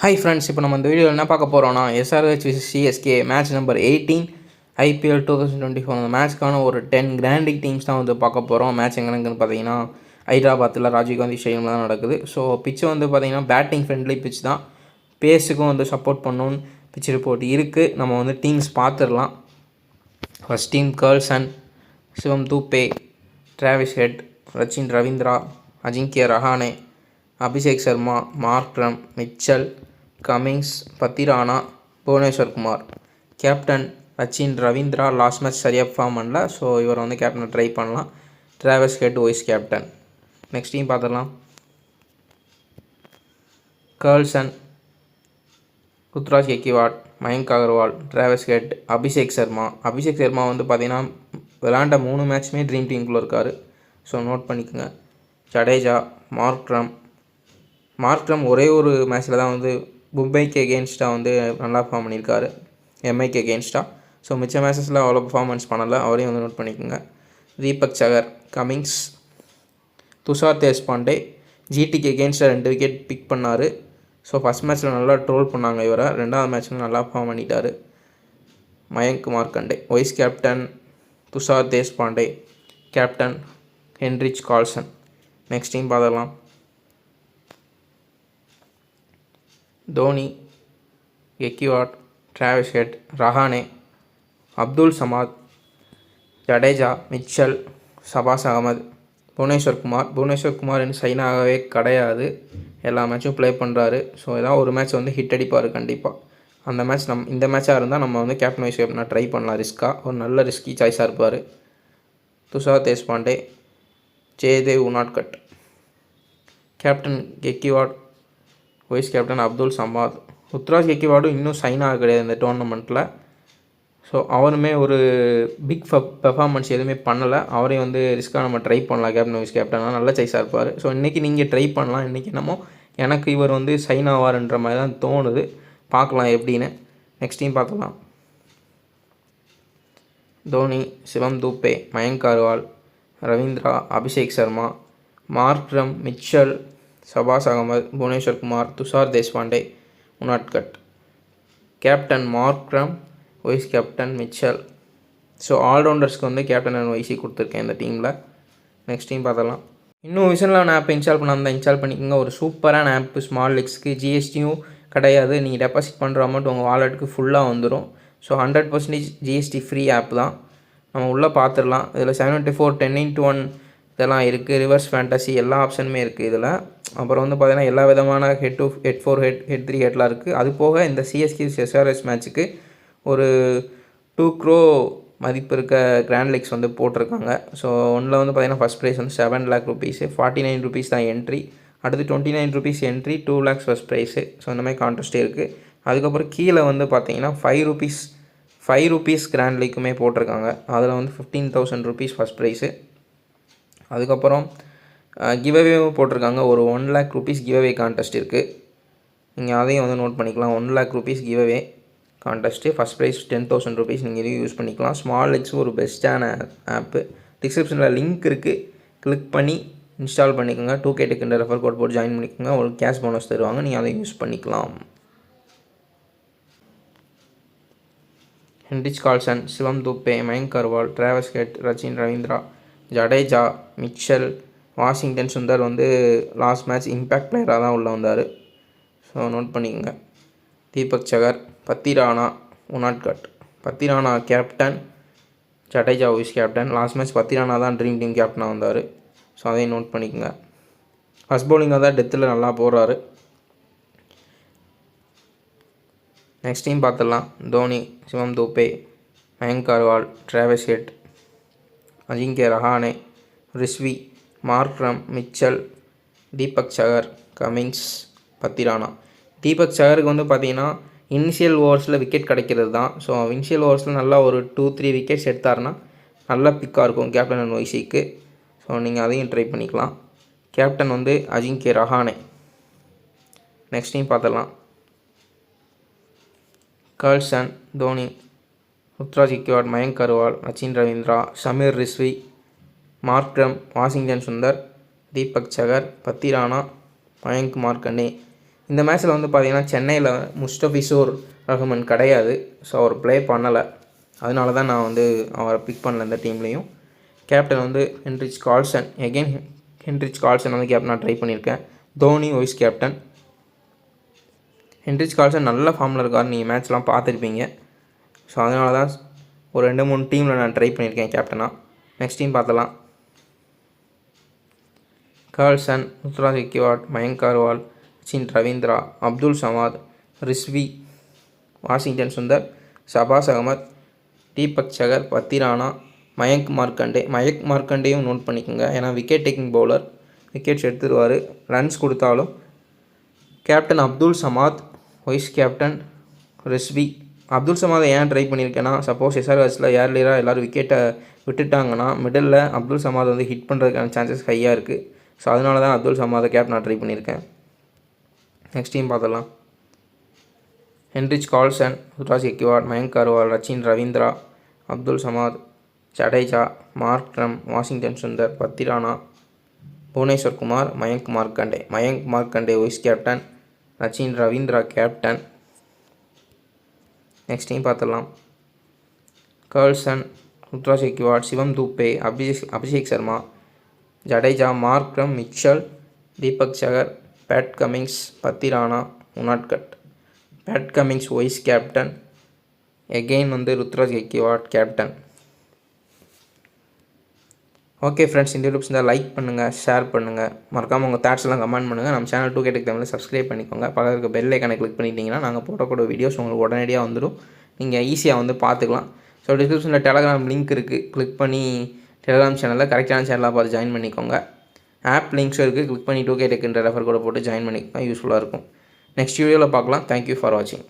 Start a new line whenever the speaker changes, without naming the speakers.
Hi friends, இப்போ நம்ம இந்த வீடியோவில் என்ன பார்க்க போகிறோம்னா எஸ்ஆர்ஹெச் விஸ் சிஎஸ்கே மேட்ச் நம்பர் 18 ஐபிஎல் 2024 அந்த மேட்ச்க்கான ஒரு 10 கிராண்டிங் டீம்ஸ் தான் வந்து பார்க்க போகிறோம். மேட்ச் எங்கன்னு பார்த்தீங்கன்னா ஹைதராபாத்தில் ராஜீவ் காந்தி ஸ்டேடியமில் தான் நடக்குது. ஸோ பிச்சு வந்து பார்த்திங்கன்னா பேட்டிங் ஃப்ரெண்ட்லி பிச் தான், பேஸுக்கும் வந்து சப்போர்ட் பண்ணணும்னு பிச் ரிப்போர்ட் இருக்குது. நம்ம வந்து டீம்ஸ் பார்த்துடலாம். First team Klaasen, Shivam Dube, Travis Head, Rachin Ravindra, Ajinkya Rahane, Abhishek Sharma, Markram, Mitchell, Cummins, Pathirana, Bhuvneshwar Kumar. Captain Rachin Ravindra last match சரியாக ஃபார்ம் பண்ணல, ஸோ இவர் வந்து கேப்டனை ட்ரை பண்ணலாம். Travis Head vice captain. Next team பார்த்துடலாம். Klaasen, Ruturaj Gaikwad, Mayank Agarwal, Travis Head, Abhishek Sharma. Abhishek Sharma வந்து பார்த்திங்கன்னா விளாண்ட 3 மேட்ச்சுமே ட்ரீம் டீமுக்குள்ளே இருக்கார், ஸோ நோட் பண்ணிக்கோங்க. ஜடேஜா, மார்க்ரம் ஒரே ஒரு மேட்ச்சில் தான் வந்து மும்பைக்கு எகெயின்ஸ்டாக வந்து நல்லா பர்ஃபார்ம் பண்ணியிருக்காரு, எம்ஐக்கு எகெயின்ஸ்டாக. ஸோ மிச்ச மேட்சஸில் அவ்வளோ பர்ஃபார்மன்ஸ் பண்ணலை, அவரையும் வந்து நோட் பண்ணிக்கோங்க. தீபக் சகர், கமிங்ஸ், துஷார் தேஷ்பாண்டே. ஜிடிக்கு எகெயின்ஸ்டாக 2 விக்கெட் பிக் பண்ணார். ஸோ ஃபஸ்ட் மேட்ச்சில் நல்லா ட்ரோல் பண்ணாங்க இவரை, 2வது மேட்ச்சில் நல்லா பர்ஃபார்ம் பண்ணிட்டார். Mayank Markande vice captain, Tushar Deshpande captain, Heinrich Klaasen. Next team பார்த்துடலாம். Dhoni, Gaikwad, Travis Head, Rahane, Abdul Samad, Jadeja, Mitchell, Shahbaz Ahmed, Bhuvneshwar Kumar இன்னும் சைன் ஆகவே கிடையாது, எல்லா மேட்சும் ப்ளே பண்ணுறாரு. ஸோ ஏதாவது ஒரு மேட்ச் வந்து ஹிட் அடிப்பார் கண்டிப்பாக. அந்த மேட்ச் இந்த மேட்சாக இருந்தால் நம்ம வந்து கேப்டன் வைஸ் கேப்டனாக ட்ரை பண்ணலாம். ரிஸ்க்காக ஒரு நல்ல ரிஸ்கி சாய்ஸாக இருப்பார். Tushar Deshpande, Jaydev Unadkat. Captain Gaikwad, vice captain Abdul Samad. Ruturaj கெக்வாடும் இன்னும் சைன் ஆக கிடையாது இந்த டோர்னமெண்ட்டில். ஸோ அவருமே ஒரு பிக் பெர்ஃபார்மன்ஸ் எதுவுமே பண்ணலை. அவரையும் வந்து ரிஸ்க்காக நம்ம ட்ரை பண்ணலாம் கேப்டன் வைஸ் கேப்டனாக, நல்ல சாய்ஸாக இருப்பார். ஸோ இன்றைக்கி நீங்கள் ட்ரை பண்ணலாம். இன்றைக்கி என்னமோ எனக்கு இவர் வந்து சைன் ஆவார்ன்ற மாதிரி தான் தோணுது, பார்க்கலாம் எப்படின்னு. நெக்ஸ்ட் டீம் பார்த்துக்கலாம். Dhoni, Shivam Dube, Mayank Agarwal, Ravindra, Abhishek Sharma, Markram, Mitchell, Shahbaz Ahmed, Bhuvneshwar Kumar, Tushar Deshpande, Unadkat. Captain Markram, vice captain Mitchell. So ஆல்ரவுண்டர்ஸ்க்கு வந்து கேப்டன் அண்ட் வைசி கொடுத்துருக்கேன் இந்த டீமில். நெக்ஸ்ட் டீம் பார்த்தலாம். இன்னும் விசன் 11 ஆப் இன்ஸ்டால் பண்ணாமல் இன்ஸ்டால் பண்ணிக்கோங்க. ஒரு சூப்பரான ஆப்பு, ஸ்மால் லீக்ஸ்க்கு ஜிஎஸ்டியும் கிடையாது. நீங்கள் டெபாசிட் பண்ணுற அமௌண்ட் உங்கள் வாலெட்டுக்கு ஃபுல்லாக வந்துடும். ஸோ 100% ஜிஎஸ்டி ஃப்ரீ ஆப் தான். நம்ம உள்ளே பார்த்துடலாம். இதில் 724 10:1 இதெல்லாம் இருக்குது. ரிவர்ஸ் ஃபேண்டசி எல்லா ஆப்ஷனுமே இருக்குது இதில். அப்புறம் வந்து பார்த்திங்கன்னா எல்லா விதமான ஹெட் 2, ஹெட் 4, ஹெட் 3 ஹெட்லாம் இருக்குது. அது போக இந்த சிஎஸ்கே எஸ்ஆர்எஸ் மேட்ச்சுக்கு ஒரு 2 crore மதிப்பு இருக்க கிராண்ட் லீக்ஸ் வந்து போட்டிருக்காங்க. ஸோ ஒன்றில் வந்து பார்த்திங்கன்னா ஃபஸ்ட் ப்ரைஸ் வந்து 7 lakh rupees, 49 rupees தான் என்ட்ரி. அடுத்து 29 rupees entry, 2 lakhs first price. So இந்த மாதிரி கான்டெஸ்ட்டே இருக்குது. அதுக்கப்புறம் கீழே வந்து பார்த்திங்கன்னா 5 rupees கிராண்ட் லீக்குமே போட்டிருக்காங்க. அதில் வந்து 15,000 rupees ஃபஸ்ட் ப்ரைஸு. அதுக்கப்புறம் கிவ்அவேவும் போட்டிருக்காங்க. ஒரு 1 lakh rupees கிவ்அவே கான்டெஸ்ட் இருக்குது. நீங்கள் அதையும் வந்து நோட் பண்ணிக்கலாம். 1 lakh rupees giveaway contest. First prize 10,000 rupees. நீங்கள் இதையும் யூஸ் பண்ணிக்கலாம். ஸ்மால் லீக்ஸ் ஒரு பெஸ்ட்டான ஆப்பு. டிஸ்கிரிப்ஷனில் லிங்க் இருக்குது, கிளிக் பண்ணி இன்ஸ்டால் பண்ணிக்கோங்க. 2K டெக்குன்ற ரெஃபர் கோட் போட்டு ஜாயின் பண்ணிக்கோங்க. உங்களுக்கு கேஷ் போனஸ் தருவாங்க, நீங்கள் அதையும் யூஸ் பண்ணிக்கலாம். Heinrich Klaasen, Shivam Dube, Mayank Agarwal, Travis Head, Rachin Ravindra, Jadeja, Mitchell, Washington Sundar வந்து லாஸ்ட் மேட்ச் இம்பேக்ட் பிளேயராக தான் உள்ளே வந்தார். ஸோ நோட் பண்ணிக்கோங்க. தீபக் சகர், Pathirana, Unadkat. Pathirana captain, Jadeja vice captain. Last match Pathirana தான் ட்ரீம் டீம் கேப்டனாக வந்தார். ஸோ அதையும் நோட் பண்ணிக்கோங்க. ஃபஸ்ட் பவுலிங்காக தான் டெத்தில் நல்லா போடுறாரு. நெக்ஸ்ட் டீம் பார்த்துடலாம். Dhoni, Shivam Dube, Mayank Agarwal, Travis Head, Ajinkya Rahane, Rizvi, Markram, Mitchell, Deepak Chahar, Cummins, Pathirana. Deepak சகருக்கு வந்து பார்த்திங்கன்னா இனிஷியல் ஓவர்ஸில் விக்கெட் கிடைக்கிறது தான். ஸோ இனிஷியல் ஓவர்ஸில் நல்லா ஒரு 2-3 விக்கெட்ஸ் எடுத்தாருன்னா நல்லா பிக்காக இருக்கும் கேப்டன் அண்ட் வைசிக்கு. ஸோ நீங்கள் அதையும் ட்ரை பண்ணிக்கலாம். கேப்டன் வந்து அஜிங்கிய ரஹானே. நெக்ஸ்ட் டீம் பார்த்துடலாம். கர்ல்சன், தோனி, ருத்ராஜ் கெக்வாட், மயங்க் அகர்வால், ரச்சின் ரவீந்திரா, ஷமீர் ரிஸ்வி, மார்க்ரம், வாஷிங்டன் சுந்தர், தீபக் சகர், பத்திரானா, மயங்க் மார்க்கண்டே. இந்த மேட்ச்சில் வந்து பார்த்திங்கன்னா சென்னையில் முஸ்டபிசூர் ரஹ்மான் கிடையாது. ஸோ அவர் ப்ளே பண்ணலை. அதனால தான் நான் வந்து அவரை பிக் பண்ணல இந்த டீம்லேயும். கேப்டன் வந்து Heinrich Carlsen. Again Heinrich Carlsen வந்து கேப்டனாக ட்ரை பண்ணியிருக்கேன். Dhoni vice captain. Heinrich Carlsen நல்ல ஃபார்மில் இருக்கார், நீங்கள் மேட்ச்லாம் பார்த்துருப்பீங்க. ஸோ அதனால தான் ஒரு 2-3 டீமில் நான் ட்ரை பண்ணியிருக்கேன் கேப்டனாக. நெக்ஸ்ட் டீம் பார்த்தலாம். Klaasen, Ruturaj Gaikwad, Mayank Agarwal, Sachin Ravindra, Abdul Samad, Rizvi, Washington Sundar, Shahbaz Ahmed, Deepak Chahar, Pathirana, Mayank Markande. Mayank மார்க்கண்டேயும் நோட் பண்ணிக்கோங்க, ஏன்னா விக்கெட் டேக்கிங் பவுலர், விக்கெட்ஸ் எடுத்துருவார். ரன்ஸ் கொடுத்தாலும். Captain Abdul Samad, vice captain Rizvi. Abdul சமாதை ஏன் ட்ரை பண்ணியிருக்கேன்னா, சப்போஸ் எஸ்ஆர்ஹெச்சில் ஏர்லியராக எல்லோரும் விக்கெட்டை விட்டுட்டாங்கன்னா மிடில் அப்துல் சமாத் வந்து ஹிட் பண்ணுறதுக்கான சான்சஸ் ஹையாக இருக்குது. ஸோ அதனால தான் அப்துல் சமாதை கேப்டனாக ட்ரை பண்ணியிருக்கேன். நெக்ஸ்ட் டீம் பார்த்தலாம். Heinrich Klaasen, Ruturaj Gaikwad, Mayank Agarwal, Sachin Ravindra, Abdul Samad, Jadeja, Markram, Washington Sundar, Pathirana, Bhuvneshwar Kumar, Mayank Markande. Mayank Markande vice captain, Sachin Ravindra captain. Next team பார்த்துடலாம். Klaasen, Ruturaj Gaikwad, Shivam Dube, Abhishek Sharma, Jadeja, Markram, Mitchell, Deepak Chahar, Pat Cummins, Pathirana, Unadkat. Pat Cummins vice captain. Again வந்து Ruturaj Gaikwad captain. Okay friends, இந்த வீடியோ இருந்தால் லைக் பண்ணுங்கள், ஷேர் பண்ணுங்கள், மறக்காமல் உங்கள் தாட்ஸ் எல்லாம் கமெண்ட் பண்ணுங்கள். நம்ம சேனல் 2K Tech தமிழில் சப்ஸ்கிரைப் பண்ணிக்கோங்க. பக்கத்தில் இருக்க பெல் ஐக்கானை கிளிக் பண்ணிட்டீங்கன்னா நாங்கள் போடக்கூடிய வீடியோஸ் உங்களுக்கு உடனடியாக வந்துடும். நீங்கள் ஈஸியாக வந்து பார்த்துக்கலாம். ஸோ டிஸ்கிரிப்ஷனில் டெலகிராம் லிங்க் இருக்குது, கிளிக் பண்ணி டெலகிராம் சேனலில் கரெக்டான சேனலாக பார்த்து ஜாயின் பண்ணிக்கோங்க. ஆப் லிங்க்ஸும் இருக்குது, கிளிக் பண்ணி 2K Techன்ற ரெஃபர் கூட போட்டு ஜாயின் பண்ணிக்கோங்க, யூஸ்ஃபுல்லாக இருக்கும். நெக்ஸ்ட் வீடியோவில் பார்க்கலாம். தேங்க்யூ ஃபார் வாட்சிங்.